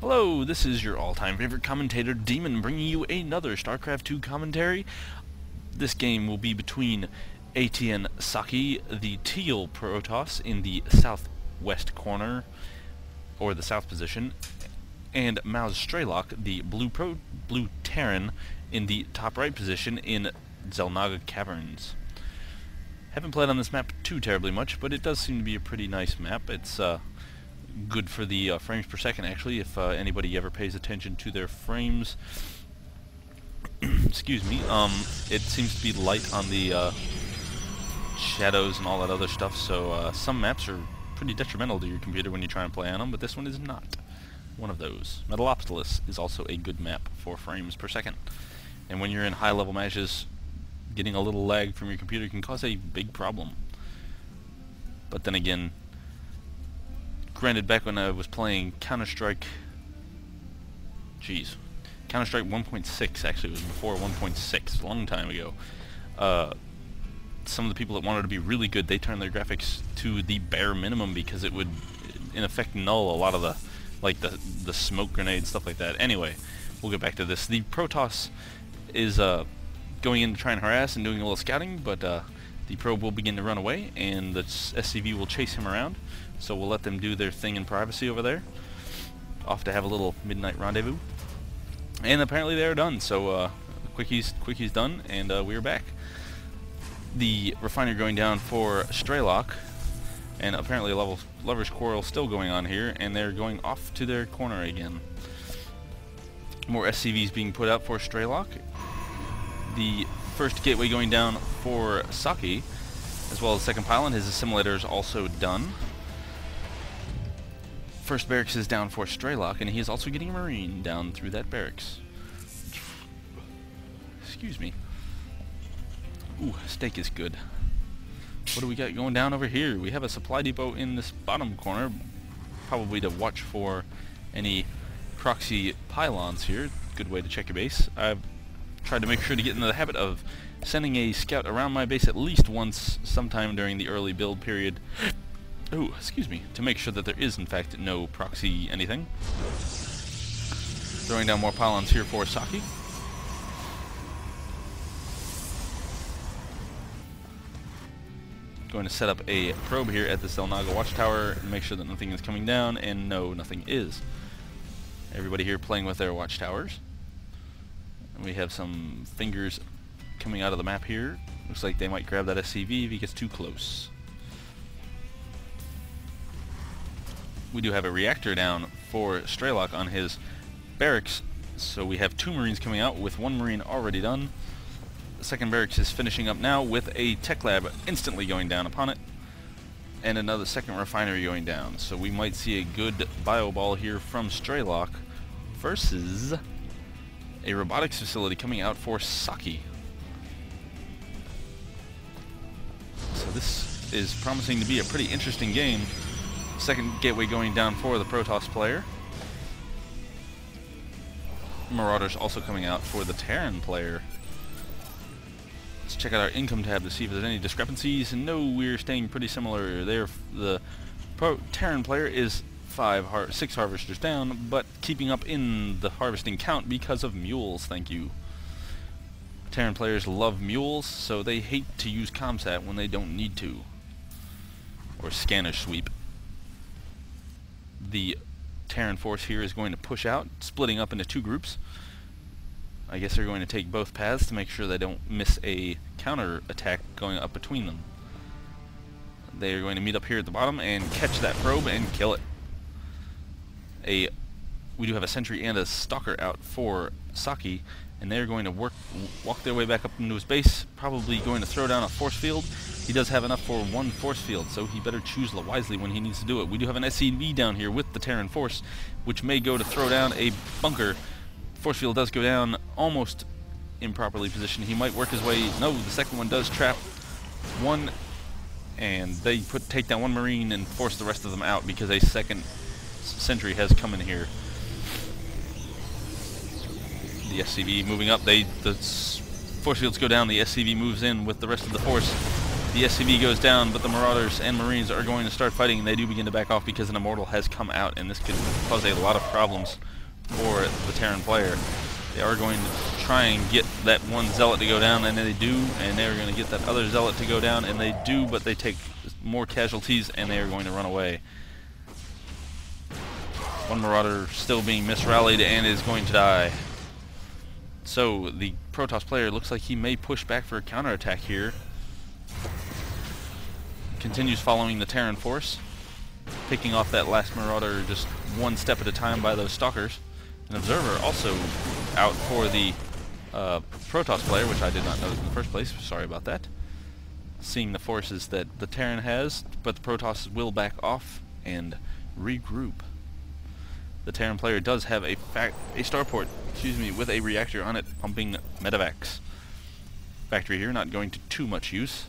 Hello, this is your all-time favorite commentator, Demon, bringing you another StarCraft 2 commentary. This game will be between aTnSocke, the teal Protoss in the southwest corner, or the south position, and mouzStrelok, the blue Terran, in the top right position in Xel'Naga Caverns. Haven't played on this map too terribly much, but it does seem to be a pretty nice map. It's good for the frames per second, actually, if anybody ever pays attention to their frames. Excuse me. It seems to be light on the shadows and all that other stuff, so some maps are pretty detrimental to your computer when you try and play on them, but this one is not one of those. Metalopolis is also a good map for frames per second, and when you're in high-level matches, getting a little lag from your computer can cause a big problem. But then again, granted, back when I was playing Counter-Strike 1.6, actually, it was before 1.6, a long time ago, some of the people that wanted to be really good, they turned their graphics to the bare minimum because it would, in effect, null a lot of the smoke grenades, stuff like that. Anyway, we'll get back to this. The Protoss is going in to try and harass and doing a little scouting, but the probe will begin to run away, and the SCV will chase him around. So we'll let them do their thing in privacy over there. Off to have a little midnight rendezvous. And apparently they're done, so Quicky's done, and we are back. The refiner going down for Strelok, and apparently a lover's quarrel still going on here, and they're going off to their corner again. More SCVs being put out for Strelok. The first gateway going down for Socke, as well as second pylon. His assimilator is also done. First barracks is down for Strelok, and he is also getting a marine down through that barracks. Excuse me. Ooh, steak is good. What do we got going down over here? We have a supply depot in this bottom corner, probably to watch for any proxy pylons here. Good way to check your base. I've tried to make sure to get into the habit of sending a scout around my base at least once sometime during the early build period. Oh, excuse me, to make sure that there is, in fact, no proxy anything. Throwing down more pylons here for Socke. Going to set up a probe here at the Xel'Naga watchtower and make sure that nothing is coming down, and no, nothing is. Everybody here playing with their watchtowers. And we have some fingers coming out of the map here. Looks like they might grab that SCV if he gets too close. We do have a reactor down for Strelok on his barracks, so we have 2 marines coming out with 1 marine already done. The second barracks is finishing up now with a tech lab instantly going down upon it, and another second refinery going down. So we might see a good bio ball here from Strelok versus a robotics facility coming out for Socke. So this is promising to be a pretty interesting game. Second gateway going down for the Protoss player. Marauders also coming out for the Terran player. Let's check out our income tab to see if there's any discrepancies. No, we're staying pretty similar there. The Terran player is 6 harvesters down, but keeping up in the harvesting count because of mules, thank you. Terran players love mules, so they hate to use ComSat when they don't need to. Or scanner sweep. The Terran force here is going to push out, splitting up into 2 groups. I guess they're going to take both paths to make sure they don't miss a counter attack going up between them. They are going to meet up here at the bottom and catch that probe and kill it. We do have a sentry and a stalker out for Socke, and they're going to walk their way back up into his base, probably going to throw down a force field. He does have enough for 1 force field, so he better choose wisely when he needs to do it. We do have an SCV down here with the Terran force, which may go to throw down a bunker. Force field does go down almost improperly positioned. He might work his way. No, the second one does trap 1, and they take down 1 marine and force the rest of them out because a second sentry has come in here. The SCV moving up. The force fields go down. The SCV moves in with the rest of the force. The SCV goes down, but the Marauders and Marines are going to start fighting, and they do begin to back off because an Immortal has come out, and this could cause a lot of problems for the Terran player. They are going to try and get that one Zealot to go down, and they do, and they're going to get that other Zealot to go down, and they do, but they take more casualties, and they are going to run away. One Marauder still being misrallied and is going to die. So the Protoss player looks like he may push back for a counterattack here. Continues following the Terran force, picking off that last Marauder just one step at a time by those Stalkers. An Observer also out for the Protoss player, which I did not notice in the first place. Sorry about that. Seeing the forces that the Terran has, but the Protoss will back off and regroup. The Terran player does have a starport, with a reactor on it pumping medevacs. Factory here, not going to too much use.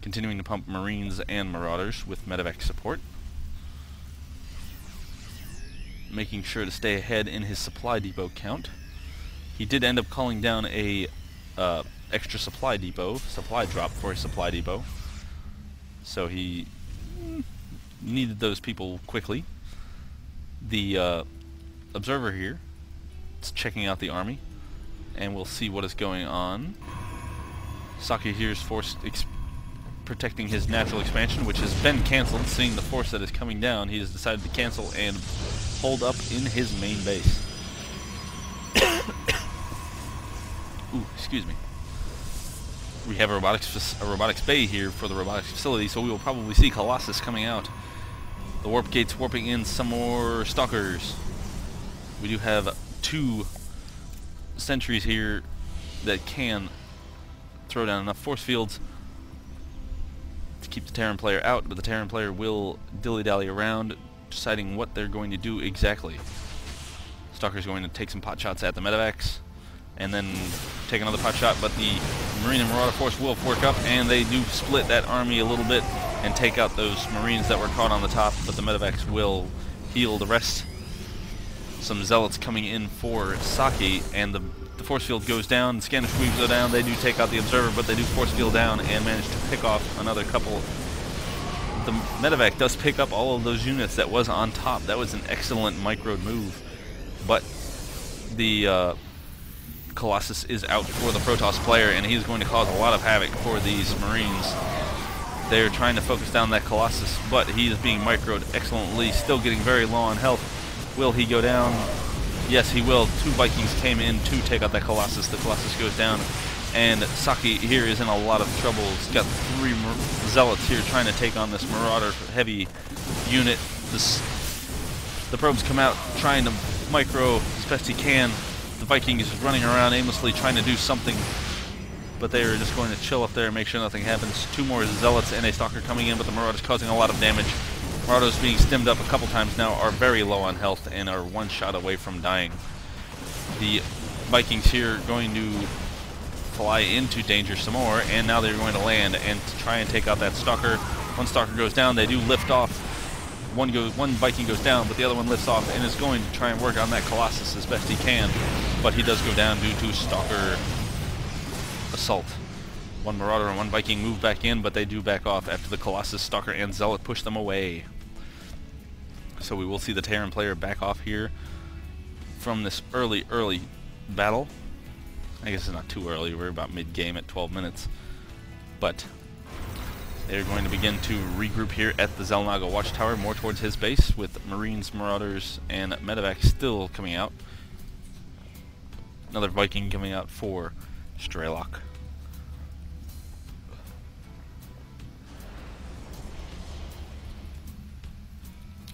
Continuing to pump Marines and Marauders with medevac support. Making sure to stay ahead in his supply depot count. He did end up calling down a extra supply drop for his supply depot. So he needed those people quickly. The Observer here is checking out the army, and we'll see what is going on. Socke here is protecting his natural expansion, which has been cancelled. Seeing the force that is coming down, he has decided to cancel and hold up in his main base. Ooh, excuse me. We have a robotics bay here for the robotics facility, so we will probably see Colossus coming out. The warp gates warping in some more Stalkers. We do have 2 sentries here that can throw down enough force fields to keep the Terran player out, but the Terran player will dilly-dally around, deciding what they're going to do exactly. Stalker's going to take some pot shots at the medevacs, and then take another pot shot, but the Marine and Marauder force will fork up, and they do split that army a little bit and take out those Marines that were caught on the top, but the medevacs will heal the rest. Some Zealots coming in for Socke, and the force field goes down, Scanner Sweeps go down, they do take out the Observer, but they do force field down and manage to pick off another couple. The medevac does pick up all of those units that was on top. That was an excellent microed move, but the Colossus is out for the Protoss player, and he's going to cause a lot of havoc for these Marines. They're trying to focus down that Colossus, but he is being microed excellently, still getting very low on health. Will he go down? Yes, he will. 2 Vikings came in to take out that Colossus. The Colossus goes down, and Socke here is in a lot of trouble. He's got 3 Zealots here trying to take on this Marauder heavy unit. The probes come out trying to micro as best he can. The Viking is running around aimlessly trying to do something, but they are just going to chill up there and make sure nothing happens. 2 more Zealots and a Stalker coming in, but the Marauders causing a lot of damage. Marauders being stemmed up a couple times now are very low on health and are 1 shot away from dying. The Vikings here going to fly into danger some more, and now they're going to land and try and take out that Stalker. 1 Stalker goes down, they do lift off. One Viking goes down, but the other one lifts off and is going to try and work on that Colossus as best he can, but he does go down due to Stalker assault. 1 Marauder and 1 Viking move back in, but they do back off after the Colossus, Stalker, and Zealot push them away. So we will see the Terran player back off here from this early battle. I guess it's not too early, we're about mid-game at 12 minutes. But they're going to begin to regroup here at the Xel'Naga Watchtower, more towards his base, with Marines, Marauders, and medevacs still coming out. Another Viking coming out for Strelok.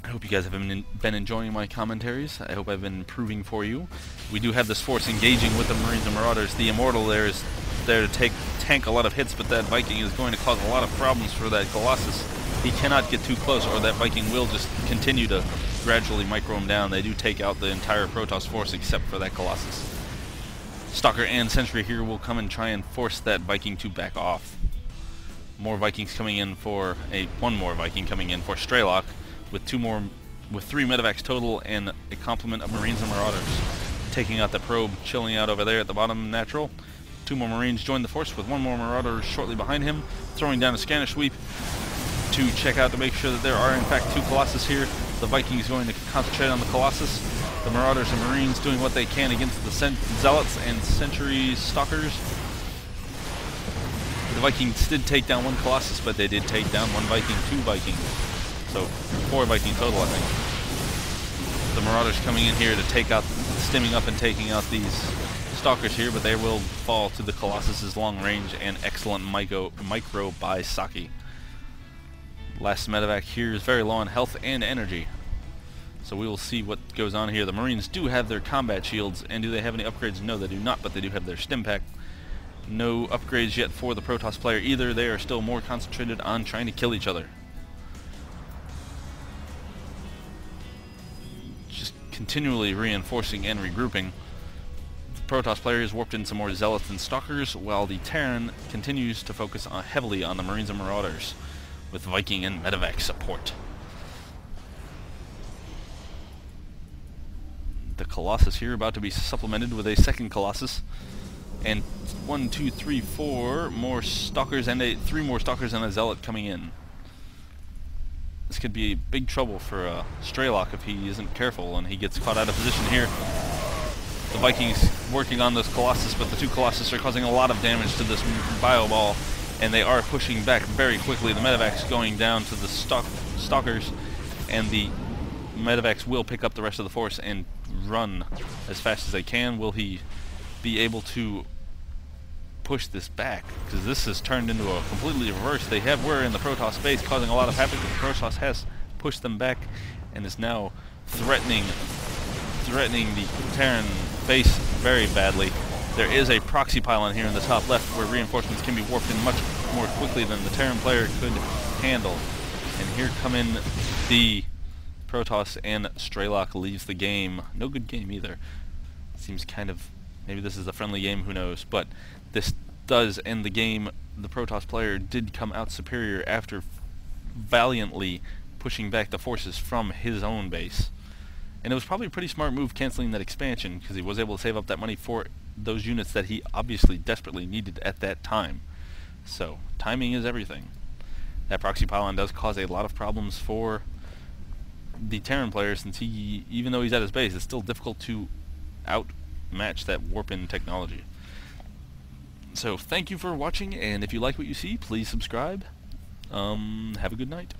I hope you guys have been enjoying my commentaries. I hope I've been improving for you. We do have this force engaging with the Marines and Marauders. The Immortal there is there to tank a lot of hits, but that Viking is going to cause a lot of problems for that Colossus. He cannot get too close, or that Viking will just continue to gradually micro him down. They do take out the entire Protoss force except for that Colossus. Stalker and Sentry here will come and try and force that Viking to back off. More Vikings coming in for one more Viking coming in for Strelok, with 3 medevacs total and a complement of Marines and Marauders. Taking out the probe, chilling out over there at the bottom natural. 2 more Marines join the force with 1 more Marauder shortly behind him, throwing down a scanner sweep to check out to make sure that there are in fact 2 Colossus here. The Vikings going to concentrate on the Colossus. The Marauders and Marines doing what they can against the Zealots and Sentry Stalkers. The Vikings did take down 1 Colossus, but they did take down 1 Viking, 2 Vikings. So 4 Viking total, I think. The Marauders coming in here to take out, stimming up and taking out these Stalkers here, but they will fall to the Colossus's long range and excellent micro by aTnSocke. Last medevac here is very low on health and energy. So we will see what goes on here. The Marines do have their combat shields, and do they have any upgrades? No, they do not, but they do have their stim pack. No upgrades yet for the Protoss player either. They are still more concentrated on trying to kill each other. Just continually reinforcing and regrouping. The Protoss player has warped in some more Zealots and Stalkers, while the Terran continues to focus heavily on the Marines and Marauders, with Viking and medevac support. The Colossus here about to be supplemented with a second Colossus, and 1, 2, 3, 4 more Stalkers and 3 more Stalkers and a Zealot coming in. This could be big trouble for Strelok if he isn't careful and he gets caught out of position here. The Vikings working on this Colossus, but the 2 Colossus are causing a lot of damage to this bio ball, and they are pushing back very quickly. The medevacs going down to the Stalkers, and the medevacs will pick up the rest of the force and run as fast as they can. Will he be able to push this back? Because this has turned into a completely reverse. They were in the Protoss base causing a lot of havoc, but the Protoss has pushed them back and is now threatening the Terran base very badly. There is a proxy pylon here in the top left where reinforcements can be warped in much more quickly than the Terran player could handle. And here come in the Protoss, and Strelok leaves the game. No good game either. Seems kind of, maybe this is a friendly game, who knows, but this does end the game. The Protoss player did come out superior after valiantly pushing back the forces from his own base. And it was probably a pretty smart move canceling that expansion, because he was able to save up that money for those units that he obviously desperately needed at that time. So, timing is everything. That proxy pylon does cause a lot of problems for the Terran player, since he, even though he's at his base, it's still difficult to outmatch that warp-in technology. So, thank you for watching, and if you like what you see, please subscribe. Have a good night.